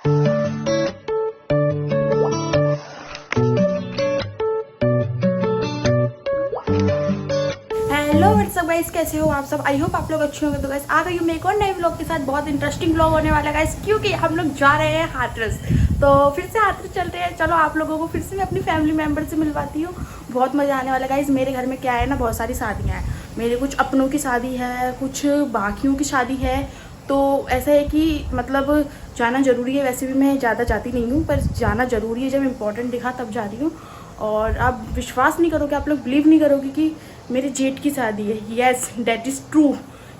Hello what's up guys, कैसे हो आप सब। आई होप आप लोग अच्छे होंगे। तो गाइस आ गई हूँ मैं एक और नए व्लॉग के साथ। बहुत इंटरेस्टिंग व्लॉग होने वाला है गाइस, क्योंकि हम लोग जा रहे हैं हाथरस। तो फिर से हाथरस चलते हैं। चलो आप लोगों को फिर से मैं अपनी फैमिली मेम्बर से मिलवाती हूँ। बहुत मज़ा आने वाला है गाइस। मेरे घर में क्या है ना, बहुत सारी शादियाँ हैं। मेरे कुछ अपनों की शादी है, कुछ बाकियों की शादी है। तो ऐसा है कि मतलब जाना ज़रूरी है। वैसे भी मैं ज़्यादा जाती नहीं हूँ, पर जाना ज़रूरी है। जब इम्पोर्टेंट दिखा तब जा रही हूँ। और आप विश्वास नहीं करोगे, आप लोग बिलीव नहीं करोगे कि मेरे जेठ की शादी है। Yes, that is true.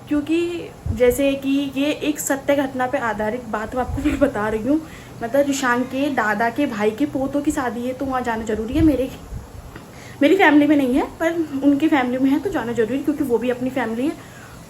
क्योंकि जैसे कि ये एक सत्य घटना पे आधारित बात मैं आपको मैं बता रही हूँ। मतलब रिशांक के दादा के भाई के पोतों की शादी है, तो वहाँ जाना ज़रूरी है। मेरी फैमिली में नहीं है, पर उनकी फैमिली में है, तो जाना ज़रूरी है, क्योंकि वो भी अपनी फैमिली है।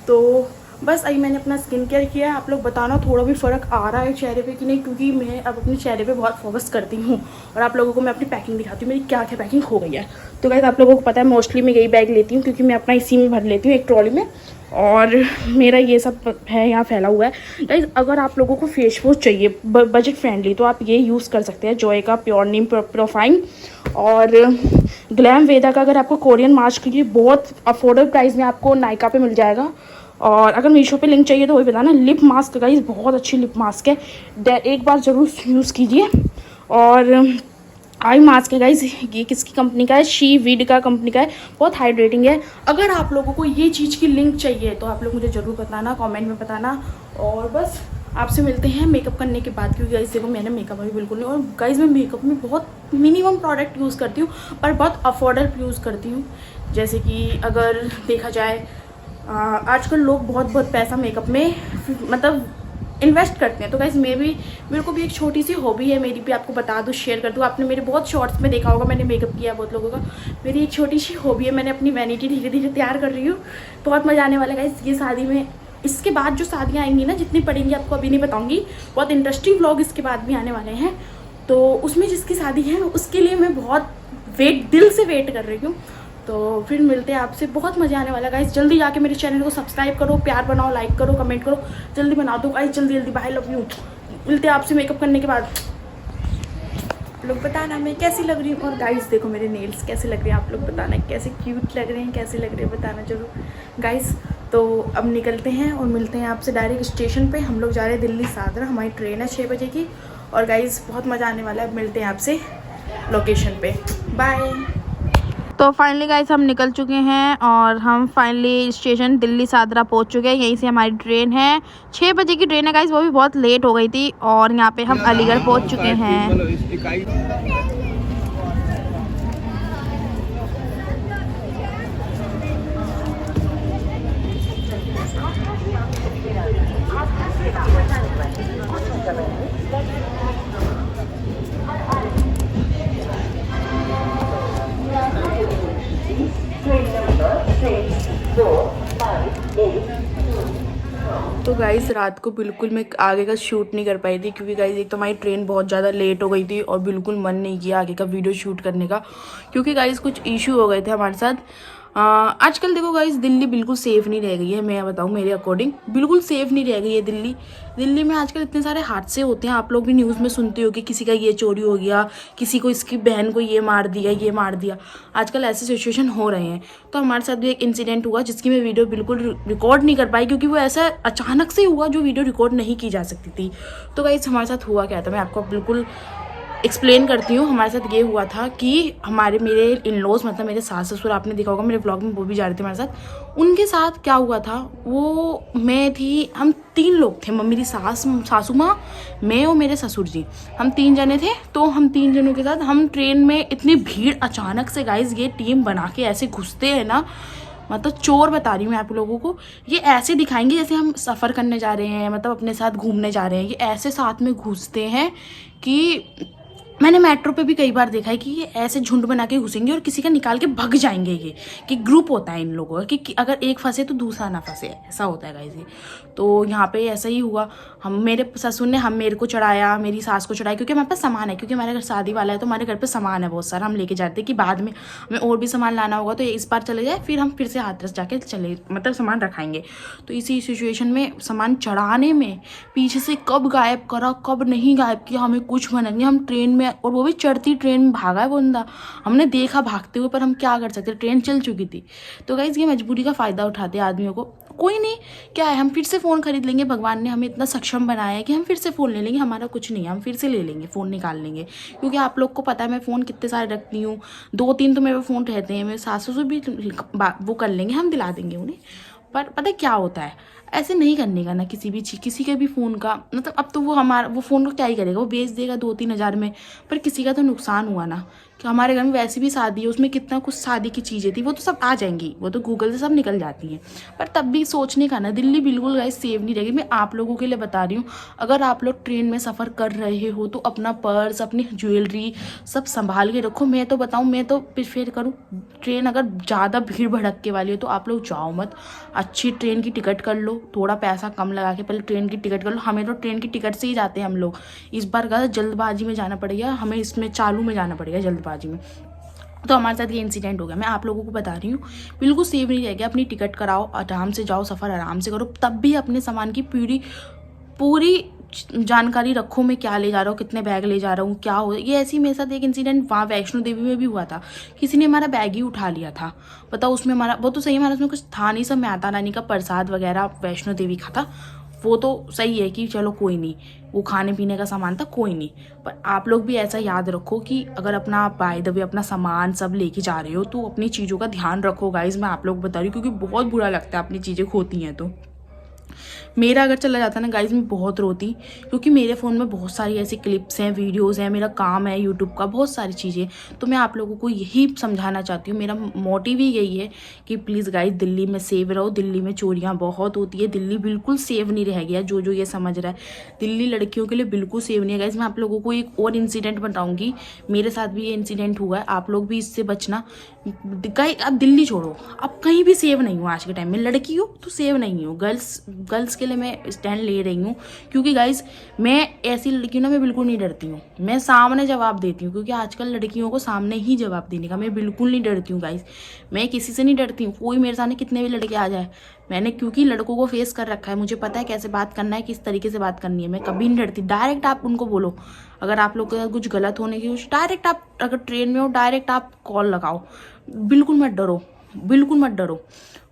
तो बस अभी मैंने अपना स्किन केयर किया है। आप लोग बताना थोड़ा भी फ़र्क आ रहा है चेहरे पे कि नहीं, क्योंकि मैं अब अपने चेहरे पे बहुत फोकस करती हूँ। और आप लोगों को मैं अपनी पैकिंग दिखाती हूँ, मेरी क्या क्या पैकिंग हो गई है। तो गाइस आप लोगों को पता है, मोस्टली मैं यही बैग लेती हूँ, क्योंकि मैं अपना इसी में भर लेती हूँ, एक ट्रॉली में। और मेरा ये सब है यहाँ फैला हुआ है। गाइस अगर आप लोगों को फेस वॉश चाहिए बजट फ्रेंडली, तो आप ये यूज़ कर सकते हैं, जॉय का प्योर नीम प्रोफाइन। और ग्लैम वेदा का अगर आपको कोरियन मास्क चाहिए, बहुत अफोर्डेबल प्राइस में आपको नायका पे मिल जाएगा। और अगर मीशो पे लिंक चाहिए तो वही बताना। लिप मास्क गाइस, बहुत अच्छी लिप मास्क है, एक बार ज़रूर यूज़ कीजिए। और आई मास्क है गाइस, ये किसकी कंपनी का है, शी वीड का कंपनी का है, बहुत हाइड्रेटिंग है। अगर आप लोगों को ये चीज़ की लिंक चाहिए तो आप लोग मुझे ज़रूर बताना, कमेंट में बताना। और बस आपसे मिलते हैं मेकअप करने के बाद, क्योंकि गाइस देखो मैंने मेकअप अभी बिल्कुल नहीं। और गाइस मैं मेकअप में बहुत मिनिमम प्रोडक्ट यूज़ करती हूँ, पर बहुत अफोर्डेबल यूज़ करती हूँ। जैसे कि अगर देखा जाए, आजकल लोग बहुत पैसा मेकअप में मतलब इन्वेस्ट करते हैं। तो गाइस मेरे को भी एक छोटी सी हॉबी है, मेरी भी आपको बता दूँ, शेयर कर दूँ। आपने मेरे बहुत शॉर्ट्स में देखा होगा, मैंने मेकअप किया बहुत लोगों का। मेरी एक छोटी सी हॉबी है, मैंने अपनी वैनिटी धीरे धीरे तैयार कर रही हूँ। बहुत मज़ा आने वाला है गाइस ये शादी में। इसके बाद जो शादियाँ आएंगी ना, जितनी पड़ेंगी आपको अभी नहीं बताऊँगी। बहुत इंटरेस्टिंग व्लॉग इसके बाद भी आने वाले हैं। तो उसमें जिसकी शादी है उसके लिए मैं बहुत दिल से वेट कर रही हूँ। तो फिर मिलते हैं आपसे, बहुत मज़ा आने वाला है गाइस। जल्दी जाके मेरे चैनल को सब्सक्राइब करो, प्यार बनाओ, लाइक करो, कमेंट करो, जल्दी बना दो गाइस, जल्दी। Bye, love you. मिलते हैं आपसे मेकअप करने के बाद। लोग बताना मैं कैसी लग रही हूँ। और गाइस देखो मेरे नेल्स कैसे लग रहे हैं, आप लोग बताना कैसे क्यूट लग रहे हैं, कैसे लग रहे हैं, बताना जरूर गाइस। तो अब निकलते हैं और मिलते हैं आपसे डायरेक्ट स्टेशन पे। हम लोग जा रहे हैं दिल्ली सादरा, हमारी ट्रेन है 6 बजे की। और गाइस बहुत मज़ा आने वाला है, मिलते हैं आपसे लोकेशन पे। बाय। तो फाइनली गाइस हम निकल चुके हैं और हम फाइनली स्टेशन दिल्ली सादरा पहुंच चुके हैं। यहीं से हमारी ट्रेन है, 6 बजे की ट्रेन है गाइस, वो भी बहुत लेट हो गई थी। और यहाँ पे हम अलीगढ़ पहुंच चुके हैं। तो गाइस रात को बिल्कुल मैं आगे का शूट नहीं कर पाई थी, क्योंकि गाइस एक तो हमारी ट्रेन बहुत ज़्यादा लेट हो गई थी और बिल्कुल मन नहीं किया आगे का वीडियो शूट करने का, क्योंकि गाइस कुछ इशू हो गए थे हमारे साथ। आजकल देखो गाइस दिल्ली बिल्कुल सेफ़ नहीं रह गई है। मैं बताऊँ मेरे अकॉर्डिंग बिल्कुल सेफ़ नहीं रह गई है दिल्ली में। आजकल इतने सारे हादसे होते हैं, आप लोग भी न्यूज़ में सुनते हो कि किसी का ये चोरी हो गया, किसी को इसकी बहन को ये मार दिया। आजकल ऐसे सिचुएशन हो रहे हैं। तो हमारे साथ भी एक इंसिडेंट हुआ जिसकी मैं वीडियो बिल्कुल रिकॉर्ड नहीं कर पाई, क्योंकि वो ऐसा अचानक से हुआ जो वीडियो रिकॉर्ड नहीं की जा सकती थी। तो गाइस हमारे साथ हुआ क्या था, मैं आपको बिल्कुल एक्सप्लेन करती हूँ। हमारे साथ ये हुआ था कि मेरे इन-लॉज, मतलब मेरे सास ससुर, आपने देखा होगा मेरे ब्लॉग में, वो भी जा रहे थे हमारे साथ। उनके साथ क्या हुआ था, वो मैं थी, हम 3 लोग थे, मेरी सासू माँ, मैं और मेरे ससुर जी, हम 3 जने थे। तो हम 3 जनों के साथ हम ट्रेन में, इतनी भीड़ अचानक से गाइज ये टीम बना के ऐसे घुसते हैं ना, मतलब चोर बता रही हूँ मैं आप लोगों को। ये ऐसे दिखाएंगे जैसे हम सफ़र करने जा रहे हैं, मतलब अपने साथ घूमने जा रहे हैं। ये ऐसे साथ में घुसते हैं कि मैंने मेट्रो पे भी कई बार देखा है कि ये ऐसे झुंड बना के घुसेंगे और किसी का निकाल के भग जाएंगे। ये कि ग्रुप होता है इन लोगों का कि अगर एक फंसे तो दूसरा ना फंसे, ऐसा होता है गाइस ये। तो यहाँ पे ऐसा ही हुआ। हम मेरे ससुर ने मेरे को चढ़ाया, मेरी सास को चढ़ाया, क्योंकि हमारे पास सामान है, क्योंकि हमारे घर शादी वाला है तो हमारे घर पे सामान है बहुत सारा। हम लेके जाते हैं कि बाद में हमें और भी सामान लाना होगा तो इस बार चले जाए, फिर हम फिर से हाथरस जाके चले मतलब सामान रखाएंगे। तो इसी सिचुएशन में सामान चढ़ाने में पीछे से कब गायब करा कब नहीं गायब किया हमें कुछ मन नहीं। हम ट्रेन में, और वो भी चढ़ती ट्रेन में भागा है वो बंदा, हमने देखा भागते हुए, पर हम क्या कर सकते, ट्रेन चल चुकी थी। तो गाइस ये मजबूरी का फ़ायदा उठाते हैं आदमियों को। कोई नहीं, क्या है, हम फिर से फ़ोन खरीद लेंगे। भगवान ने हमें इतना सक्षम बनाया है कि हम फिर से फ़ोन ले लेंगे, हमारा कुछ नहीं है, हम फिर से ले लेंगे, फ़ोन निकाल लेंगे। क्योंकि आप लोग को पता है मैं फ़ोन कितने सारे रखती हूँ, 2-3 तो मेरे फ़ोन रहते हैं। मेरे सासू से भी वो कर लेंगे, हम दिला देंगे उन्हें। पर पता है क्या होता है, ऐसे नहीं करने का ना किसी भी चीज़, किसी के भी फ़ोन का मतलब। अब तो वो फ़ोन को क्या ही करेगा, वो बेच देगा 2-3 हज़ार में, पर किसी का तो नुकसान हुआ ना। कि हमारे घर में वैसे भी शादी है, उसमें कितना कुछ शादी की चीज़ें थी, वो तो सब आ जाएंगी, वो तो गूगल से सब निकल जाती हैं। पर तब भी सोचने का ना, दिल्ली बिल्कुल गाइस सेव नहीं रहेगी। मैं आप लोगों के लिए बता रही हूँ, अगर आप लोग ट्रेन में सफ़र कर रहे हो तो अपना पर्स, अपनी ज्वेलरी सब संभाल के रखो। मैं तो बताऊँ, मैं तो प्रेफर करूँ, ट्रेन अगर ज़्यादा भीड़ भड़क्के वाली हो तो आप लोग जाओ मत। अच्छी ट्रेन की टिकट कर लो, थोड़ा पैसा कम लगा के पहले ट्रेन की टिकट कर लो। हमें तो ट्रेन की टिकट से ही जाते हैं हम लोग। इस बार का जल्दबाजी में जाना पड़ेगा हमें, इसमें चालू में जाना पड़ेगा जल्दबाजी में। तो हमारे साथ ये इंसिडेंट हो गया। मैं आप लोगों को बता रही हूँ, बिल्कुल सेफ नहीं रह गया। अपनी टिकट कराओ, आराम से जाओ, सफ़र आराम से करो, तब भी अपने सामान की पूरी जानकारी रखो। मैं क्या ले जा रहा हूँ, कितने बैग ले जा रहा हूँ, क्या हो। ये ऐसी मेरे साथ एक इंसिडेंट वहाँ वैष्णो देवी में भी हुआ था। किसी ने हमारा बैग ही उठा लिया था। बताओ, उसमें हमारा वो तो सही, हमारा उसमें कुछ था नहीं, सब माता रानी का प्रसाद वगैरह वैष्णो देवी का था। वो तो सही है कि चलो कोई नहीं, वो खाने पीने का सामान था, कोई नहीं। पर आप लोग भी ऐसा याद रखो कि अगर अपना बाय द वे अपना सामान सब लेके जा रहे हो तो अपनी चीज़ों का ध्यान रखो गाइज। मैं आप लोग बता रही हूँ क्योंकि बहुत बुरा लगता है अपनी चीज़ें खोती हैं तो। मेरा अगर चला जाता ना गाइज, मैं बहुत रोती, क्योंकि मेरे फ़ोन में बहुत सारी ऐसी क्लिप्स हैं, वीडियोस हैं, मेरा काम है यूट्यूब का, बहुत सारी चीज़ें। तो मैं आप लोगों को यही समझाना चाहती हूँ, मेरा मोटिव ही यही है कि प्लीज़ गाइज दिल्ली में सेव रहो। दिल्ली में चोरियाँ बहुत होती है, दिल्ली बिल्कुल सेव नहीं रह गया। जो ये समझ रहा है दिल्ली लड़कियों के लिए बिल्कुल सेव नहीं है गाइज। मैं आप लोगों को एक और इंसिडेंट बताऊँगी, मेरे साथ भी ये इंसिडेंट हुआ है, आप लोग भी इससे बचना। गाइज अब दिल्ली छोड़ो, अब कहीं भी सेव नहीं हो। आज के टाइम में लड़की हो तो सेव नहीं हो। गर्ल्स के लिए मैं स्टैंड ले रही हूँ, क्योंकि गाइज मैं ऐसी लड़की ना, मैं बिल्कुल नहीं डरती हूँ, मैं सामने जवाब देती हूँ। क्योंकि आजकल लड़कियों को सामने ही जवाब देने का, मैं बिल्कुल नहीं डरती हूँ गाइज। मैं किसी से नहीं डरती हूँ, कोई मेरे सामने कितने भी लड़के आ जाए, मैंने क्योंकि लड़कों को फेस कर रखा है, मुझे पता है कैसे बात करना है, किस तरीके से बात करनी है। मैं कभी नहीं डरती। डायरेक्ट आप उनको बोलो, अगर आप लोग के कुछ गलत होने की कोशिश, डायरेक्ट आप अगर ट्रेन में हो डायरेक्ट आप कॉल लगाओ, बिल्कुल मत डरो, बिल्कुल मत डरो,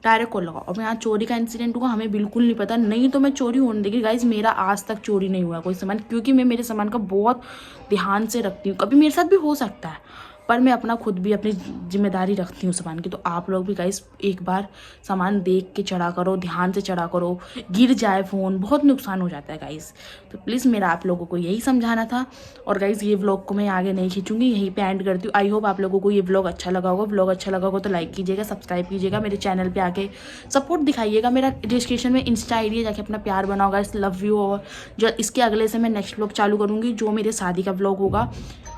डायरेक्ट कॉल लगाओ। अब यहाँ चोरी का इंसिडेंट हुआ, हमें बिल्कुल नहीं पता, नहीं तो मैं चोरी होने देगी गाइज। मेरा आज तक चोरी नहीं हुआ कोई सामान, क्योंकि मैं मेरे सामान का बहुत ध्यान से रखती हूँ। कभी मेरे साथ भी हो सकता है, पर मैं अपना खुद भी अपनी जिम्मेदारी रखती हूँ सामान की। तो आप लोग भी गाइस एक बार सामान देख के चढ़ा करो, ध्यान से चढ़ा करो, गिर जाए फ़ोन बहुत नुकसान हो जाता है गाइस। तो प्लीज़ मेरा आप लोगों को यही समझाना था। और गाइस ये व्लॉग को मैं आगे नहीं खींचूंगी, यहीं पे एंड करती हूँ। आई होप आप लोगों को ये व्लॉग अच्छा लगा होगा। व्लॉग अच्छा लगा होगा तो लाइक कीजिएगा, सब्सक्राइब कीजिएगा, मेरे चैनल पर आके सपोर्ट दिखाइएगा। मेरा डिस्क्रिप्शन में इंस्टा आई डी है, जाके अपना प्यार बनाओ गाइस। Love you. और जो इसके अगले से मैं नेक्स्ट व्लॉग चालू करूँगी, जो मेरे शादी का व्लॉग होगा,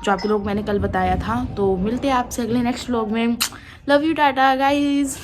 जो आप लोग मैंने कल बताया था। तो मिलते हैं आपसे अगले नेक्स्ट व्लॉग में। Love you, Tata guys.